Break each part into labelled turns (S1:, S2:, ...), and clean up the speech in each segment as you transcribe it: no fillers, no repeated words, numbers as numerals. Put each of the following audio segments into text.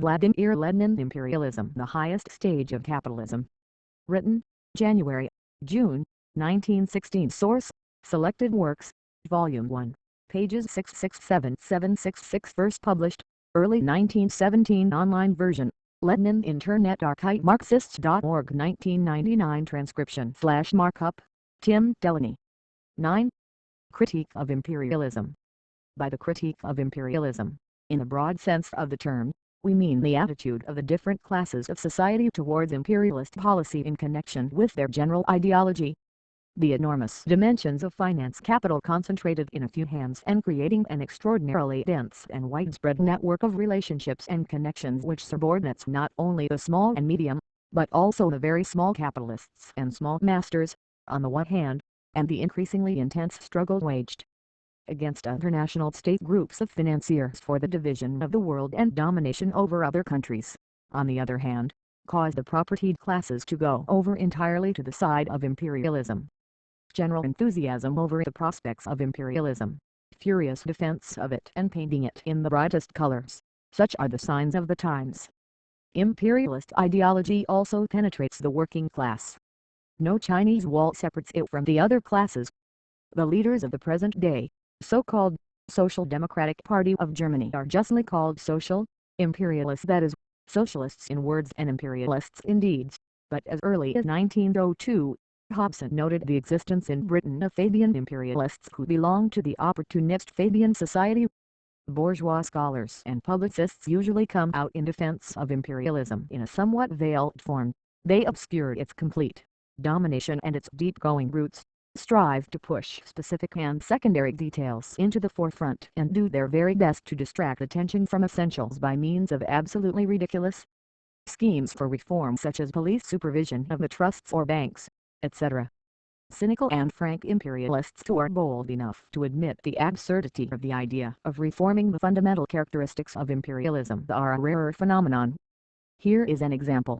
S1: Vladimir Lenin Imperialism, the highest stage of capitalism. Written, January, June, 1916. Source, Selected Works, Volume 1, pages 667-766. First published, early 1917. Online version, Lenin Internet Archive. Marxists.org. 1999. Transcription/markup, Tim Delaney. 9. Critique of Imperialism. By the critique of imperialism, in the broad sense of the term, we mean the attitude of the different classes of society towards imperialist policy in connection with their general ideology. The enormous dimensions of finance capital concentrated in a few hands and creating an extraordinarily dense and widespread network of relationships and connections which subordinates not only the small and medium, but also the very small capitalists and small masters, on the one hand, and the increasingly intense struggle waged against international state groups of financiers for the division of the world and domination over other countries, on the other hand, caused the propertied classes to go over entirely to the side of imperialism. General enthusiasm over the prospects of imperialism, furious defense of it and painting it in the brightest colors, such are the signs of the times. Imperialist ideology also penetrates the working class. No Chinese wall separates it from the other classes. The leaders of the present day, so-called Social Democratic Party of Germany, are justly called social imperialists, that is, socialists in words and imperialists in deeds, but as early as 1902, Hobson noted the existence in Britain of Fabian imperialists who belonged to the opportunist Fabian Society. Bourgeois scholars and publicists usually come out in defense of imperialism in a somewhat veiled form. They obscure its complete domination and its deep-going roots, strive to push specific and secondary details into the forefront, and do their very best to distract attention from essentials by means of absolutely ridiculous schemes for reform, such as police supervision of the trusts or banks, etc. Cynical and frank imperialists who are bold enough to admit the absurdity of the idea of reforming the fundamental characteristics of imperialism are a rarer phenomenon. Here is an example.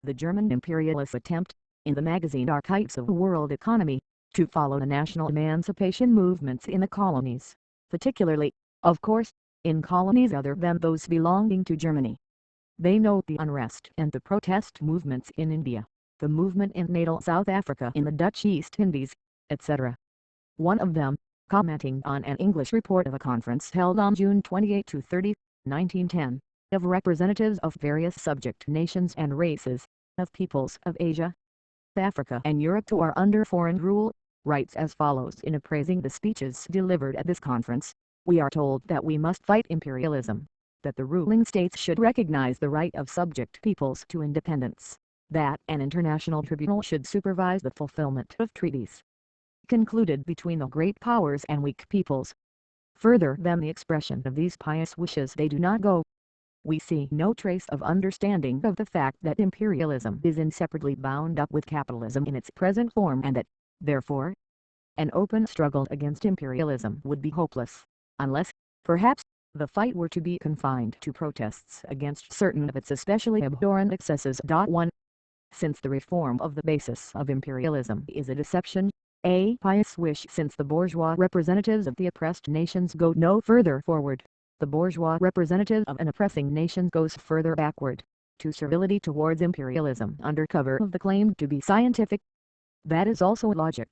S1: The German imperialists attempt, in the magazine Archives of the World Economy, to follow the national emancipation movements in the colonies, particularly, of course, in colonies other than those belonging to Germany. They note the unrest and the protest movements in India, the movement in natal South Africa, in the Dutch East Indies, etc. One of them, commenting on an English report of a conference held on June 28–30, 1910, of representatives of various subject nations and races, of peoples of Asia, Africa and Europe who are under foreign rule, writes as follows in appraising the speeches delivered at this conference: "We are told that we must fight imperialism, that the ruling states should recognize the right of subject peoples to independence, that an international tribunal should supervise the fulfillment of treaties concluded between the great powers and weak peoples. Further than the expression of these pious wishes they do not go. We see no trace of understanding of the fact that imperialism is inseparably bound up with capitalism in its present form, and that, therefore, an open struggle against imperialism would be hopeless, unless, perhaps, the fight were to be confined to protests against certain of its especially abhorrent excesses. 1. Since the reform of the basis of imperialism is a deception, a pious wish, since the bourgeois representatives of the oppressed nations go no further forward, the bourgeois representative of an oppressing nation goes further backward, to servility towards imperialism under cover of the claim to be scientific. That is also logic.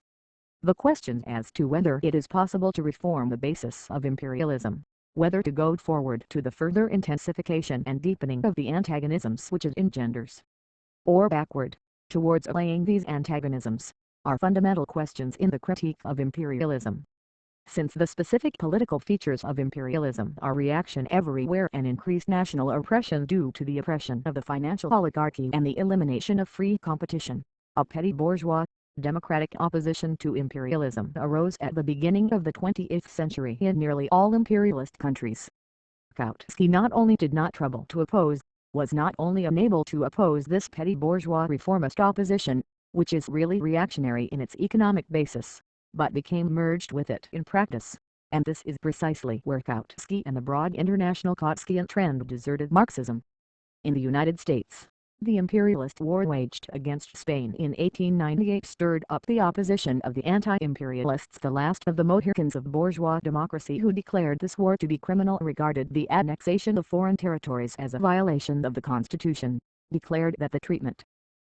S1: The question as to whether it is possible to reform the basis of imperialism, whether to go forward to the further intensification and deepening of the antagonisms which it engenders, or backward, towards allaying these antagonisms, are fundamental questions in the critique of imperialism. Since the specific political features of imperialism are reaction everywhere and increased national oppression due to the oppression of the financial oligarchy and the elimination of free competition, a petty bourgeois, democratic opposition to imperialism arose at the beginning of the 20th century in nearly all imperialist countries. Kautsky not only did not trouble to oppose, was not only unable to oppose this petty bourgeois reformist opposition, which is really reactionary in its economic basis, but became merged with it in practice, and this is precisely where Kautsky and the broad international Kautskyan trend deserted Marxism. In the United States, The imperialist war waged against Spain in 1898 stirred up the opposition of the anti-imperialists. The last of the Mohicans of bourgeois democracy who declared this war to be criminal regarded the annexation of foreign territories as a violation of the Constitution, declared that the treatment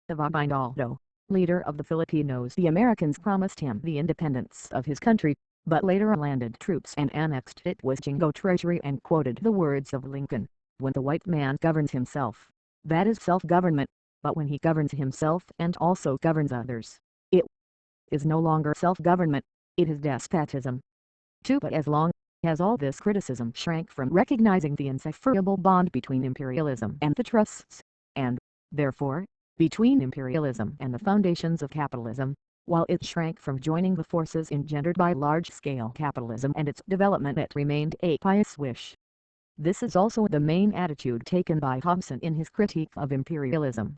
S1: of Aguinaldo, leader of the Filipinos, the Americans promised him the independence of his country, but later landed troops and annexed it with Jingo territory, and quoted the words of Lincoln, "When the white man governs himself, that is self-government, but when he governs himself and also governs others, it is no longer self-government, it is despotism." But as long as all this criticism shrank from recognizing the inseparable bond between imperialism and the trusts, and, therefore, between imperialism and the foundations of capitalism, while it shrank from joining the forces engendered by large-scale capitalism and its development, it remained a pious wish. This is also the main attitude taken by Hobson in his critique of imperialism.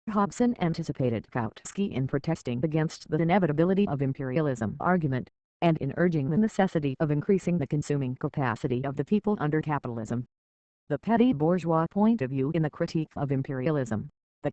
S1: Hobson anticipated Kautsky in protesting against the inevitability of imperialism argument, and in urging the necessity of increasing the consuming capacity of the people under capitalism. The petty bourgeois point of view in the critique of imperialism, the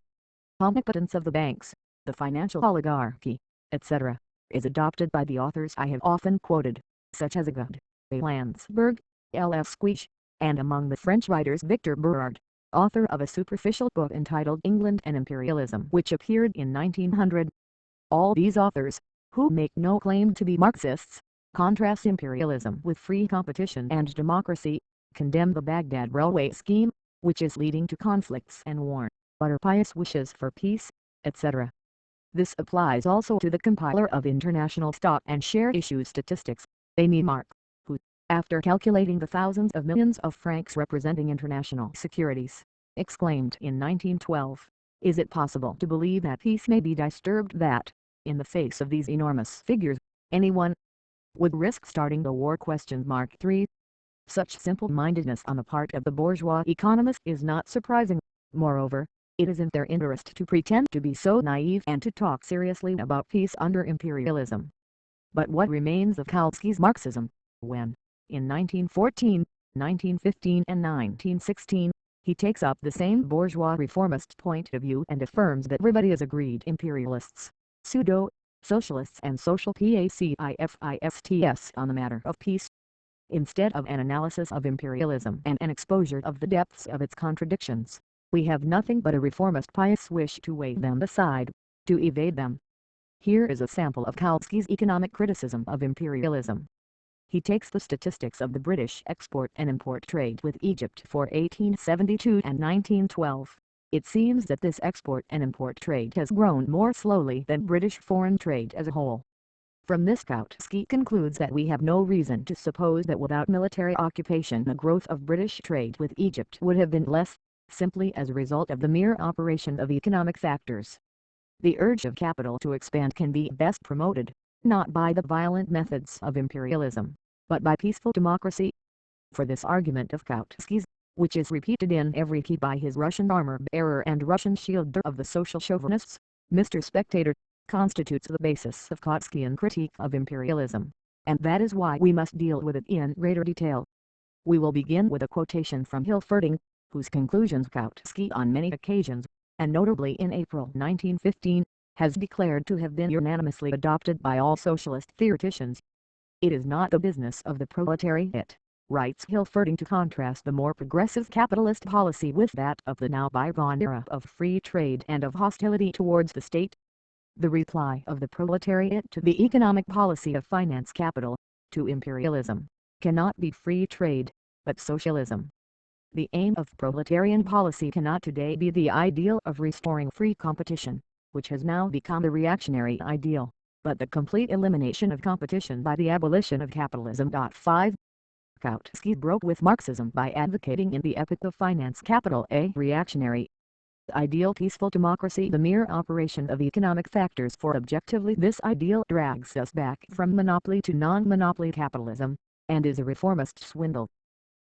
S1: omnipotence of the banks, the financial oligarchy, etc., is adopted by the authors I have often quoted, such as Agud, A. Landsberg, L. F. Squeech, and among the French writers Victor Berard, author of a superficial book entitled England and Imperialism, which appeared in 1900. All these authors, who make no claim to be Marxists, contrast imperialism with free competition and democracy, condemn the Baghdad railway scheme, which is leading to conflicts and war, utter pious wishes for peace, etc. This applies also to the compiler of international stock and share issue statistics, Amy Mark, who, after calculating the thousands of millions of francs representing international securities, exclaimed in 1912, "Is it possible to believe that peace may be disturbed, that, in the face of these enormous figures, anyone would risk starting the war?" 3. Such simple-mindedness on the part of the bourgeois economist is not surprising. Moreover, it is in their interest to pretend to be so naive and to talk seriously about peace under imperialism. But what remains of Kautsky's Marxism, when, in 1914, 1915 and 1916, he takes up the same bourgeois reformist point of view and affirms that everybody is agreed imperialists, pseudo-socialists and social pacifists on the matter of peace? Instead of an analysis of imperialism and an exposure of the depths of its contradictions, we have nothing but a reformist pious wish to wave them aside, to evade them. Here is a sample of Kautsky's economic criticism of imperialism. He takes the statistics of the British export and import trade with Egypt for 1872 and 1912. It seems that this export and import trade has grown more slowly than British foreign trade as a whole. From this Kautsky concludes that we have no reason to suppose that without military occupation the growth of British trade with Egypt would have been less, simply as a result of the mere operation of economic factors. The urge of capital to expand can be best promoted, not by the violent methods of imperialism, but by peaceful democracy. For this argument of Kautsky's, which is repeated in every key by his Russian armor-bearer and Russian shield of the social chauvinists, Mr. Spectator, constitutes the basis of Kautskyan critique of imperialism, and that is why we must deal with it in greater detail. We will begin with a quotation from Hilferding, whose conclusions Kautsky on many occasions, and notably in April 1915, has declared to have been unanimously adopted by all socialist theoreticians. "It is not the business of the proletariat," writes Hilferding, "to contrast the more progressive capitalist policy with that of the now bygone era of free trade and of hostility towards the state. The reply of the proletariat to the economic policy of finance capital, to imperialism, cannot be free trade, but socialism. The aim of proletarian policy cannot today be the ideal of restoring free competition, which has now become the reactionary ideal, but the complete elimination of competition by the abolition of capitalism. 5. Kautsky broke with Marxism by advocating in the Epoch of Finance Capital a reactionary ideal peaceful democracy, the mere operation of economic factors, for objectively this ideal drags us back from monopoly to non-monopoly capitalism, and is a reformist swindle.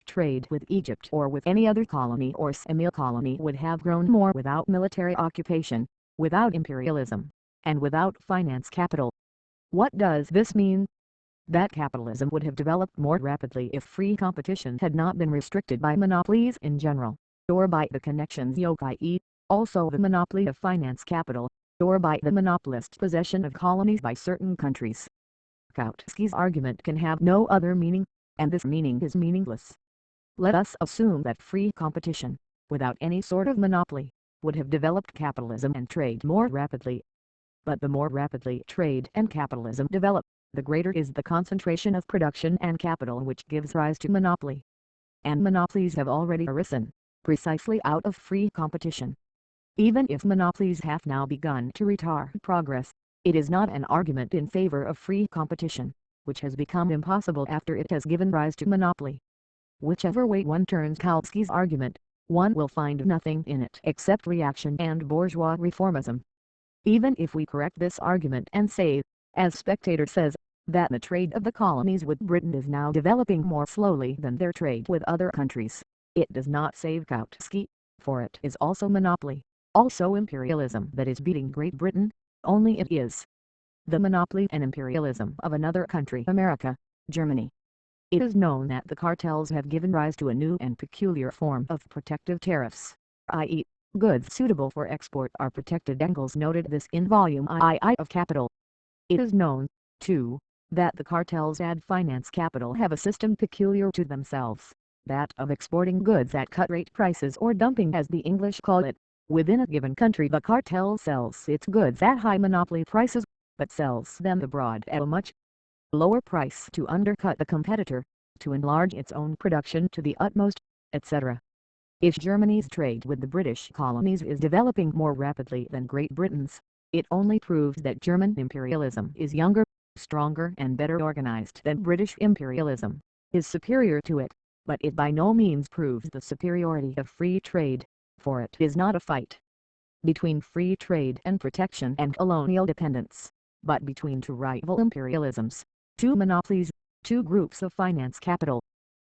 S1: Trade with Egypt or with any other colony or semi-colony would have grown more without military occupation, without imperialism, and without finance capital. What does this mean? That capitalism would have developed more rapidly if free competition had not been restricted by monopolies in general, or by the connections yoke, i.e., Also the monopoly of finance capital, or by the monopolist possession of colonies by certain countries. Kautsky's argument can have no other meaning, and this meaning is meaningless. Let us assume that free competition, without any sort of monopoly, would have developed capitalism and trade more rapidly. But the more rapidly trade and capitalism develop, the greater is the concentration of production and capital which gives rise to monopoly. And monopolies have already arisen, precisely out of free competition. Even if monopolies have now begun to retard progress, it is not an argument in favor of free competition, which has become impossible after it has given rise to monopoly. Whichever way one turns Kautsky's argument, one will find nothing in it except reaction and bourgeois reformism. Even if we correct this argument and say, as Spectator says, that the trade of the colonies with Britain is now developing more slowly than their trade with other countries, it does not save Kautsky, for it is also monopoly, also imperialism that is beating Great Britain, only it is the monopoly and imperialism of another country, America, Germany. It is known that the cartels have given rise to a new and peculiar form of protective tariffs, i.e., goods suitable for export are protected. Engels noted this in Volume II of Capital. It is known, too, that the cartels and finance capital have a system peculiar to themselves, that of exporting goods at cut-rate prices, or dumping as the English call it. Within a given country the cartel sells its goods at high monopoly prices, but sells them abroad at a much lower price to undercut the competitor, to enlarge its own production to the utmost, etc. If Germany's trade with the British colonies is developing more rapidly than Great Britain's, it only proves that German imperialism is younger, stronger and better organized than British imperialism, is superior to it, but it by no means proves the superiority of free trade, for it is not a fight between free trade and protection and colonial dependence, but between two rival imperialisms, two monopolies, two groups of finance capital.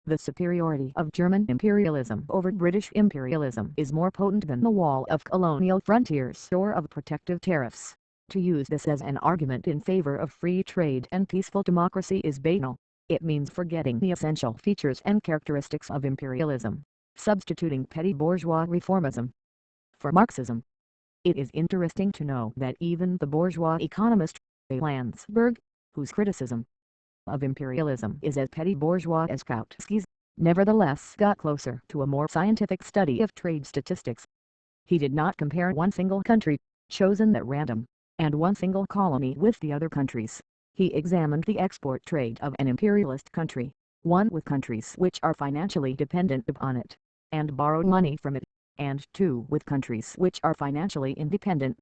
S1: The superiority of German imperialism over British imperialism is more potent than the wall of colonial frontiers or of protective tariffs. To use this as an argument in favor of free trade and peaceful democracy is banal. It means forgetting the essential features and characteristics of imperialism, substituting petty bourgeois reformism for Marxism. It is interesting to know that even the bourgeois economist, Landsberg, whose criticism of imperialism is as petty bourgeois as Kautsky's, nevertheless got closer to a more scientific study of trade statistics. He did not compare one single country, chosen at random, and one single colony with the other countries. He examined the export trade of an imperialist country, one with countries which are financially dependent upon it, and borrowed money from it, and two with countries which are financially independent.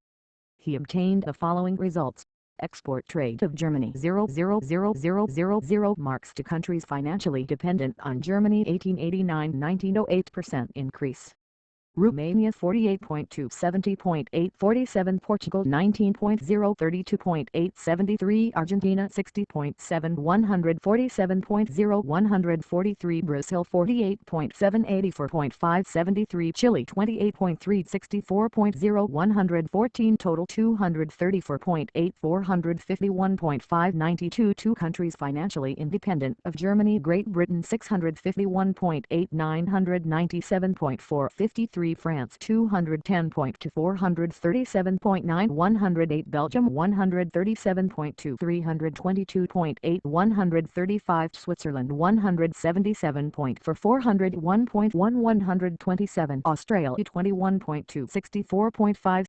S1: He obtained the following results. Export trade of Germany 0,00000 marks to countries financially dependent on Germany 1889 1908% increase. Romania 48.2 70.8 47 Portugal 19.0 32.8 73 Argentina 60.7 147.0 143 Brazil 48.7 84.5 73 Chile 28.3 64.0 114 total 234.8 451.5 92 Two countries financially independent of Germany Great Britain 651.8 997.4 53 France 210.2 437.9 108 Belgium 137.2 322.8 135 Switzerland 177.4 401.1 127 Australia 21.2 64.5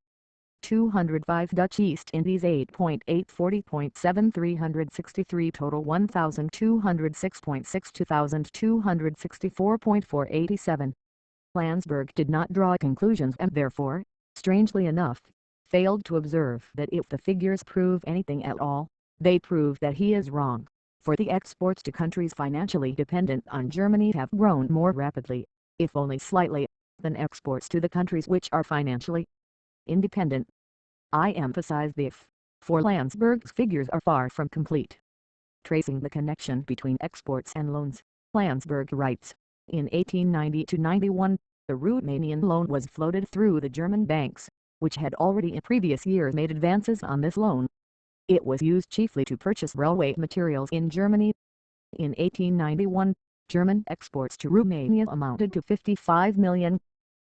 S1: 205 Dutch East Indies 8.8 40.7 363 total 1206.6 2264.4 87 Landsberg did not draw conclusions and therefore, strangely enough, failed to observe that if the figures prove anything at all, they prove that he is wrong, for the exports to countries financially dependent on Germany have grown more rapidly, if only slightly, than exports to the countries which are financially independent. I emphasize the if, for Landsberg's figures are far from complete. Tracing the connection between exports and loans, Landsberg writes, in 1890-91, the Romanian loan was floated through the German banks, which had already in previous years made advances on this loan. It was used chiefly to purchase railway materials in Germany. In 1891, German exports to Romania amounted to 55 million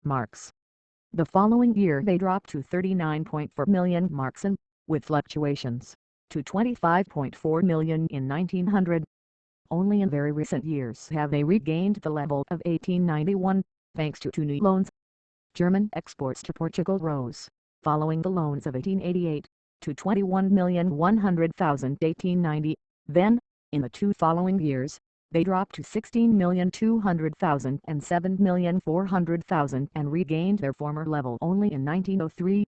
S1: marks. The following year they dropped to 39.4 million marks and, with fluctuations, to 25.4 million in 1900. Only in very recent years have they regained the level of 1891, thanks to two new loans. German exports to Portugal rose, following the loans of 1888, to 21,100,000 1890, then, in the two following years, they dropped to 16,200,000 and 7,400,000 and regained their former level only in 1903.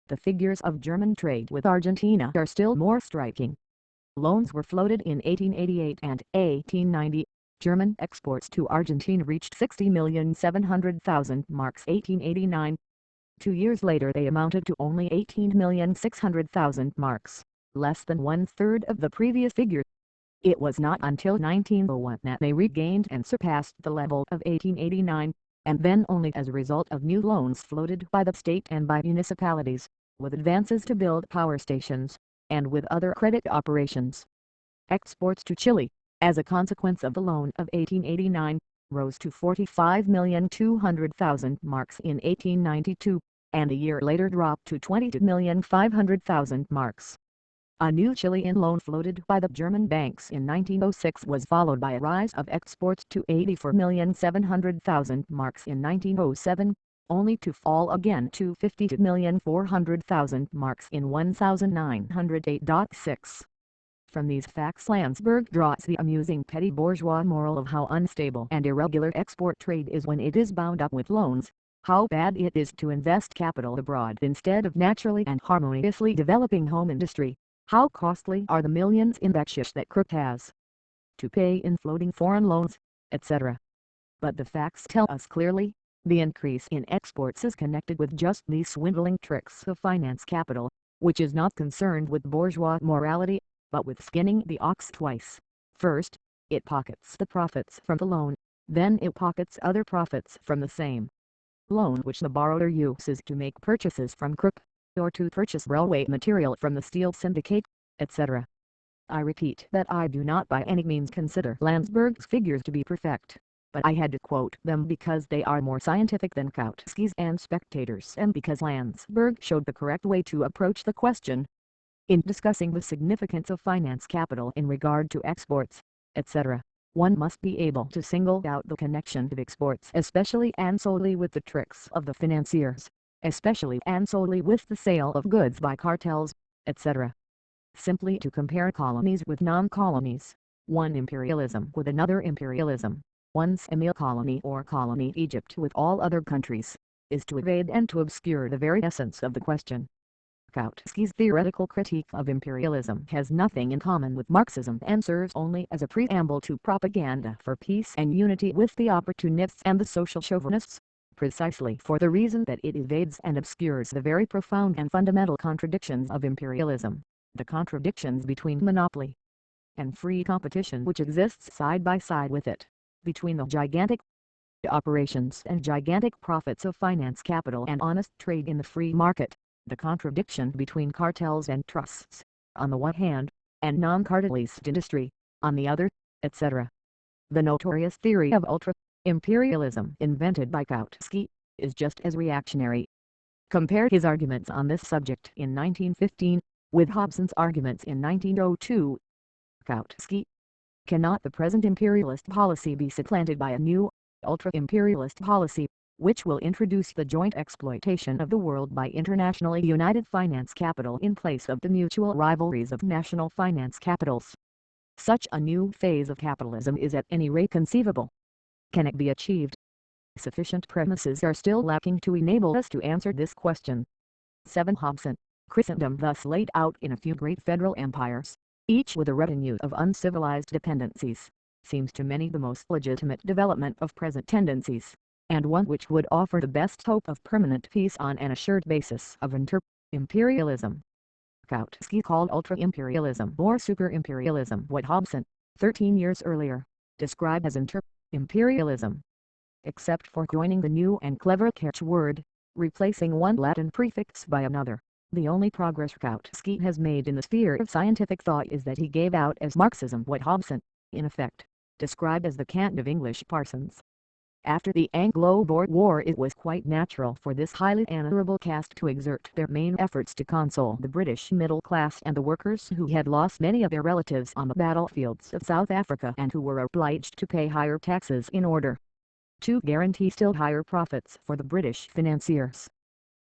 S1: The figures of German trade with Argentina are still more striking. Loans were floated in 1888 and 1890. German exports to Argentina reached 60,700,000 marks 1889. 2 years later they amounted to only 18,600,000 marks, less than one-third of the previous figure. It was not until 1901 that they regained and surpassed the level of 1889, and then only as a result of new loans floated by the state and by municipalities, with advances to build power stations, and with other credit operations. Exports to Chile, as a consequence of the loan of 1889, rose to 45,200,000 marks in 1892, and a year later dropped to 22,500,000 marks. A new Chilean loan floated by the German banks in 1906 was followed by a rise of exports to 84,700,000 marks in 1907, only to fall again to 52,400,000 marks in 1908.6. From these facts Landsberg draws the amusing petty bourgeois moral of how unstable and irregular export trade is when it is bound up with loans, how bad it is to invest capital abroad instead of naturally and harmoniously developing home industry, how costly are the millions in backsheesh that crook has to pay in floating foreign loans, etc. But the facts tell us clearly, the increase in exports is connected with just these swindling tricks of finance capital, which is not concerned with bourgeois morality, but with skinning the ox twice. First, it pockets the profits from the loan, then it pockets other profits from the same loan which the borrower uses to make purchases from crook, or to purchase railway material from the steel syndicate, etc. I repeat that I do not by any means consider Landsberg's figures to be perfect, but I had to quote them because they are more scientific than Kautsky's and Spectator's and because Landsberg showed the correct way to approach the question. In discussing the significance of finance capital in regard to exports, etc., one must be able to single out the connection of exports especially and solely with the tricks of the financiers, especially and solely with the sale of goods by cartels, etc. Simply to compare colonies with non-colonies, one imperialism with another imperialism, one semi-colony or colony Egypt with all other countries, is to evade and to obscure the very essence of the question. Kautsky's theoretical critique of imperialism has nothing in common with Marxism and serves only as a preamble to propaganda for peace and unity with the opportunists and the social chauvinists, precisely for the reason that it evades and obscures the very profound and fundamental contradictions of imperialism, the contradictions between monopoly and free competition which exists side by side with it, between the gigantic operations and gigantic profits of finance capital and honest trade in the free market, the contradiction between cartels and trusts, on the one hand, and non-cartelist industry, on the other, etc. The notorious theory of ultra-imperialism invented by Kautsky is just as reactionary. Compare his arguments on this subject in 1915 with Hobson's arguments in 1902. Kautsky: cannot the present imperialist policy be supplanted by a new, ultra-imperialist policy, which will introduce the joint exploitation of the world by internationally united finance capital in place of the mutual rivalries of national finance capitals? Such a new phase of capitalism is at any rate conceivable. Can it be achieved? Sufficient premises are still lacking to enable us to answer this question. 7. Hobson: Christendom thus laid out in a few great federal empires, each with a retinue of uncivilized dependencies, seems to many the most legitimate development of present tendencies, and one which would offer the best hope of permanent peace on an assured basis of imperialism. Kautsky called ultra-imperialism or super-imperialism what Hobson, 13 years earlier, described as imperialism. Except for joining the new and clever catchword, replacing one Latin prefix by another, the only progress Kautsky has made in the sphere of scientific thought is that he gave out as Marxism what Hobson, in effect, described as the cant of English parsons. After the Anglo-Boer War, it was quite natural for this highly honorable caste to exert their main efforts to console the British middle class and the workers who had lost many of their relatives on the battlefields of South Africa and who were obliged to pay higher taxes in order to guarantee still higher profits for the British financiers.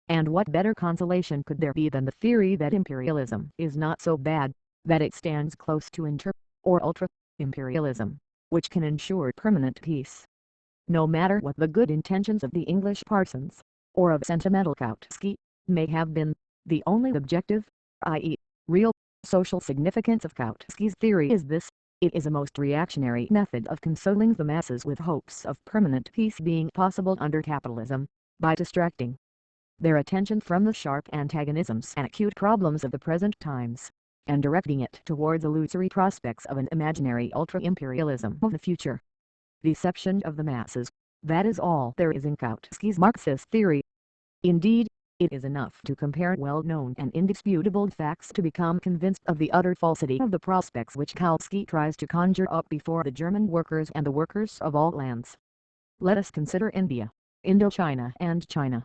S1: And what better consolation could there be than the theory that imperialism is not so bad, that it stands close to or ultra-imperialism, which can ensure permanent peace. No matter what the good intentions of the English parsons, or of sentimental Kautsky, may have been, the only objective, i.e., real, social significance of Kautsky's theory is this: it is a most reactionary method of consoling the masses with hopes of permanent peace being possible under capitalism, by distracting their attention from the sharp antagonisms and acute problems of the present times, and directing it towards illusory prospects of an imaginary ultra-imperialism of the future. Deception of the masses, that is all there is in Kautsky's Marxist theory. Indeed, it is enough to compare well-known and indisputable facts to become convinced of the utter falsity of the prospects which Kautsky tries to conjure up before the German workers and the workers of all lands. Let us consider India, Indochina and China.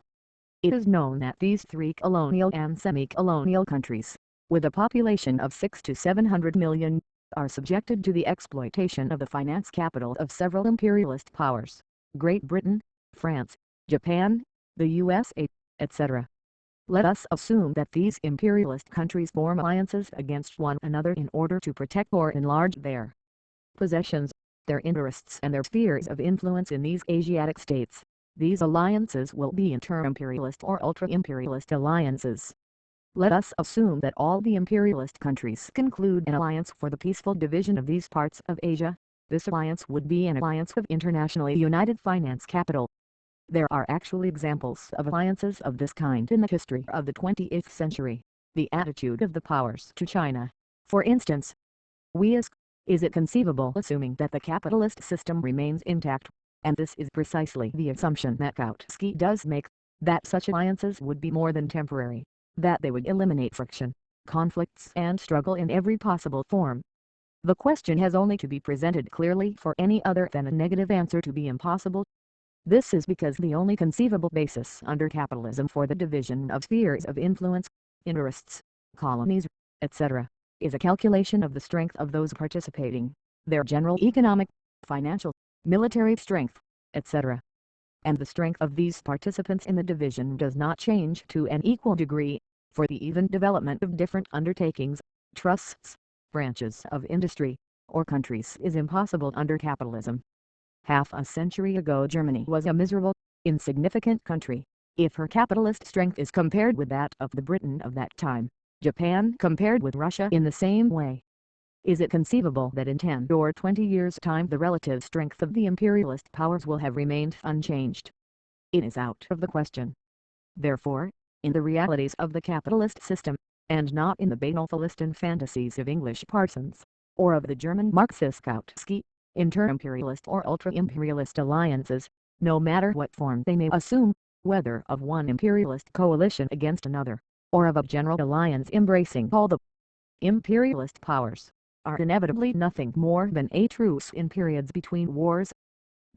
S1: It is known that these three colonial and semi-colonial countries, with a population of 600 to 700 million, are subjected to the exploitation of the finance capital of several imperialist powers: Great Britain, France, Japan, the USA, etc. Let us assume that these imperialist countries form alliances against one another in order to protect or enlarge their possessions, their interests and their spheres of influence in these Asiatic states. These alliances will be inter-imperialist or ultra-imperialist alliances. Let us assume that all the imperialist countries conclude an alliance for the peaceful division of these parts of Asia. This alliance would be an alliance of internationally united finance capital. There are actually examples of alliances of this kind in the history of the 20th century. The attitude of the powers to China, for instance. We ask, is it conceivable, assuming that the capitalist system remains intact, and this is precisely the assumption that Kautsky does make, that such alliances would be more than temporary, that they would eliminate friction, conflicts and struggle in every possible form? The question has only to be presented clearly for any other than a negative answer to be impossible. This is because the only conceivable basis under capitalism for the division of spheres of influence, interests, colonies, etc., is a calculation of the strength of those participating, their general economic, financial, military strength, etc. And the strength of these participants in the division does not change to an equal degree, for the even development of different undertakings, trusts, branches of industry, or countries is impossible under capitalism. Half a century ago Germany was a miserable, insignificant country, if her capitalist strength is compared with that of the Britain of that time, Japan compared with Russia in the same way. Is it conceivable that in 10 or 20 years' time the relative strength of the imperialist powers will have remained unchanged? It is out of the question. Therefore, in the realities of the capitalist system, and not in the banal Philistine fantasies of English parsons, or of the German Marxist Kautsky, inter-imperialist or ultra-imperialist alliances, no matter what form they may assume, whether of one imperialist coalition against another, or of a general alliance embracing all the imperialist powers, are inevitably nothing more than a truce in periods between wars.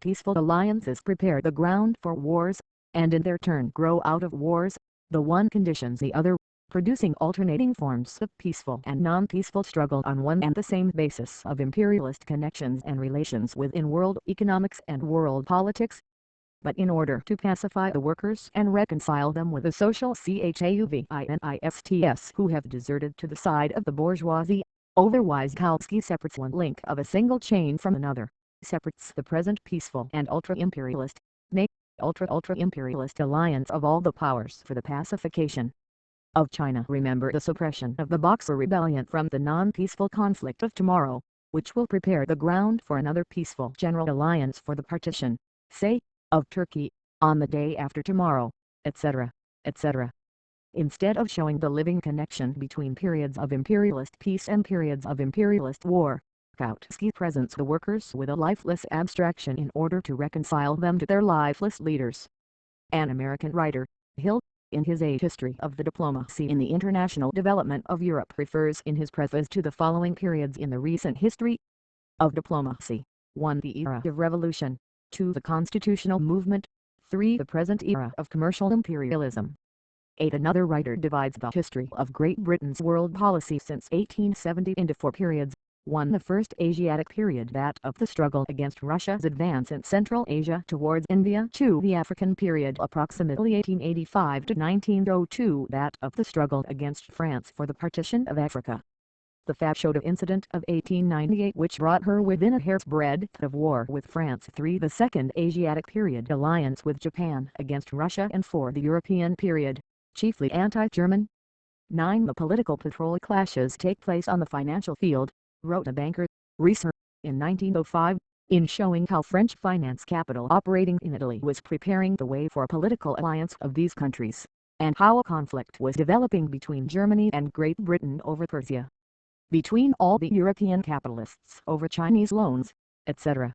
S1: Peaceful alliances prepare the ground for wars, and in their turn grow out of wars. The one conditions the other, producing alternating forms of peaceful and non-peaceful struggle on one and the same basis of imperialist connections and relations within world economics and world politics. But in order to pacify the workers and reconcile them with the social chauvinists who have deserted to the side of the bourgeoisie, otherwise Kautsky separates one link of a single chain from another, separates the present peaceful and ultra-imperialist, nay, ultra-imperialist alliance of all the powers for the pacification of China. Remember the suppression of the Boxer Rebellion from the non-peaceful conflict of tomorrow, which will prepare the ground for another peaceful general alliance for the partition, say, of Turkey, on the day after tomorrow, etc., etc. Instead of showing the living connection between periods of imperialist peace and periods of imperialist war, Kautsky presents the workers with a lifeless abstraction in order to reconcile them to their lifeless leaders. An American writer, Hill, in his A History of the Diplomacy in the International Development of Europe, refers in his preface to the following periods in the recent history of diplomacy. 1. The era of revolution. 2. The constitutional movement. 3. The present era of commercial imperialism. 8. Another writer divides the history of Great Britain's world policy since 1870 into 4 periods. 1. The first Asiatic period, that of the struggle against Russia's advance in Central Asia towards India. 2. The African period, approximately 1885 to 1902, that of the struggle against France for the partition of Africa. The Fashoda incident of 1898, which brought her within a hair's breadth of war with France. 3. The second Asiatic period, alliance with Japan against Russia. And 4. The European period, chiefly anti-German. 9. The political petrol clashes take place on the financial field, wrote a banker, Research, in 1905, in showing how French finance capital operating in Italy was preparing the way for a political alliance of these countries, and how a conflict was developing between Germany and Great Britain over Persia, between all the European capitalists over Chinese loans, etc.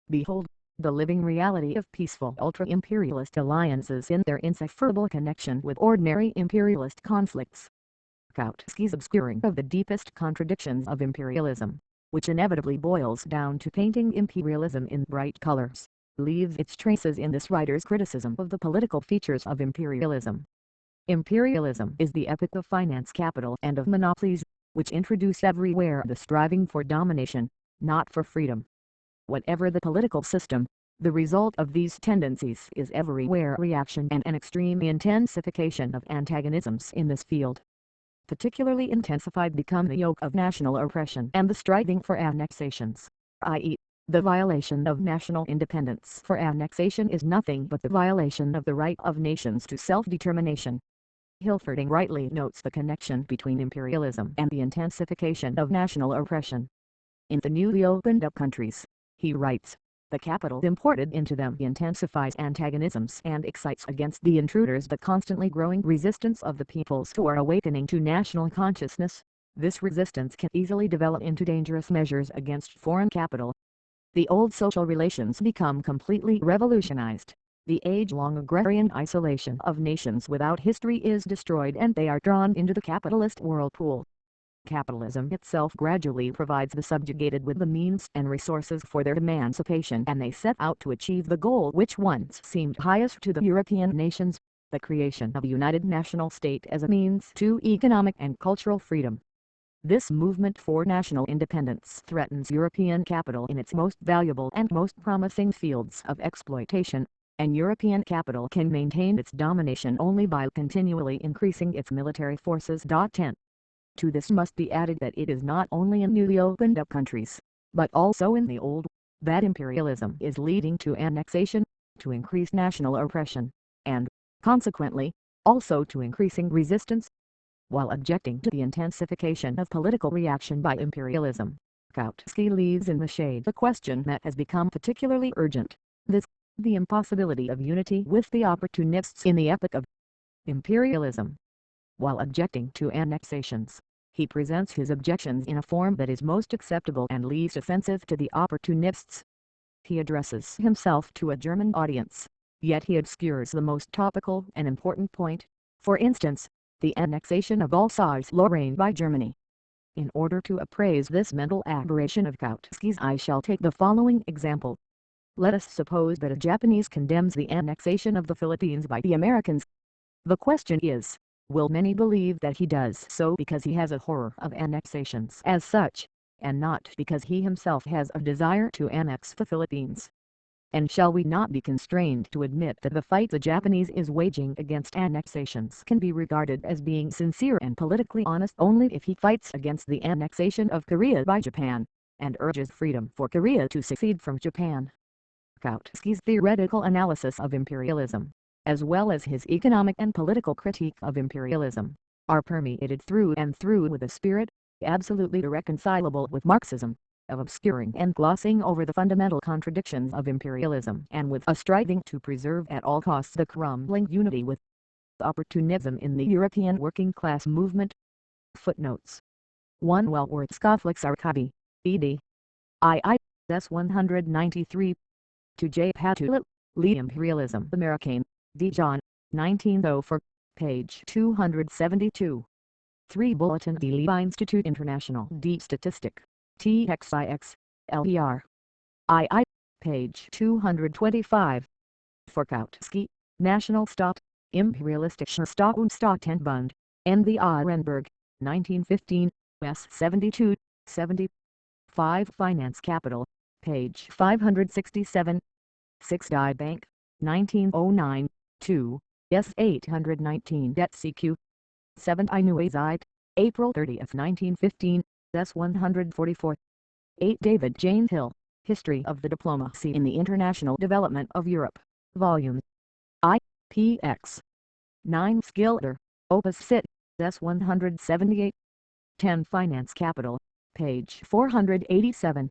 S1: Behold, the living reality of peaceful ultra-imperialist alliances in their inseparable connection with ordinary imperialist conflicts. Kautsky's obscuring of the deepest contradictions of imperialism, which inevitably boils down to painting imperialism in bright colors, leaves its traces in this writer's criticism of the political features of imperialism. Imperialism is the epoch of finance capital and of monopolies, which introduce everywhere the striving for domination, not for freedom. Whatever the political system, the result of these tendencies is everywhere reaction and an extreme intensification of antagonisms in this field. Particularly intensified become the yoke of national oppression and the striving for annexations, i.e., the violation of national independence. For annexation is nothing but the violation of the right of nations to self-determination. Hilferding rightly notes the connection between imperialism and the intensification of national oppression. In the newly opened up countries, he writes, the capital imported into them intensifies antagonisms and excites against the intruders the constantly growing resistance of the peoples who are awakening to national consciousness. This resistance can easily develop into dangerous measures against foreign capital. The old social relations become completely revolutionized. The age-long agrarian isolation of nations without history is destroyed and they are drawn into the capitalist whirlpool. Capitalism itself gradually provides the subjugated with the means and resources for their emancipation, and they set out to achieve the goal which once seemed highest to the European nations, the creation of a united national state as a means to economic and cultural freedom. This movement for national independence threatens European capital in its most valuable and most promising fields of exploitation, and European capital can maintain its domination only by continually increasing its military forces. 10. To this must be added that it is not only in newly opened up countries, but also in the old, that imperialism is leading to annexation, to increased national oppression, and, consequently, also to increasing resistance. While objecting to the intensification of political reaction by imperialism, Kautsky leaves in the shade the question that has become particularly urgent, the impossibility of unity with the opportunists in the epoch of imperialism. While objecting to annexations, he presents his objections in a form that is most acceptable and least offensive to the opportunists. He addresses himself to a German audience, yet he obscures the most topical and important point, for instance, the annexation of Alsace-Lorraine by Germany. In order to appraise this mental aberration of Kautsky's, I shall take the following example. Let us suppose that a Japanese condemns the annexation of the Philippines by the Americans. The question is, will many believe that he does so because he has a horror of annexations as such, and not because he himself has a desire to annex the Philippines? And shall we not be constrained to admit that the fight the Japanese is waging against annexations can be regarded as being sincere and politically honest only if he fights against the annexation of Korea by Japan, and urges freedom for Korea to secede from Japan? Kautsky's theoretical analysis of imperialism, as well as his economic and political critique of imperialism, are permeated through and through with a spirit, absolutely irreconcilable with Marxism, of obscuring and glossing over the fundamental contradictions of imperialism and with a striving to preserve at all costs the crumbling unity with opportunism in the European working class movement. Footnotes 1. Wellworth's Conflicts Archive, ed. IIS 193. 2. J. Patulip, Lee Imperialism American, D. John, 1904, page 272. 3. Bulletin de l'État Institut International de Statistique, TXIX, LER. II, page 225. Forkowski, National Stat, Imperialistische Staat und Staatenbund, N. the Ehrenberg, 1915, S. 72, 70. 5. Finance Capital, page 567. 6. Die Bank, 1909, 2, S. 819. Debt CQ. 7. I Neue Zeit, April 30, 1915, S. 144. 8. David Jane Hill, History of the Diplomacy in the International Development of Europe, Volume I, Px. 9. Skilder, Opus Sit, S. 178. 10. Finance Capital, page 487.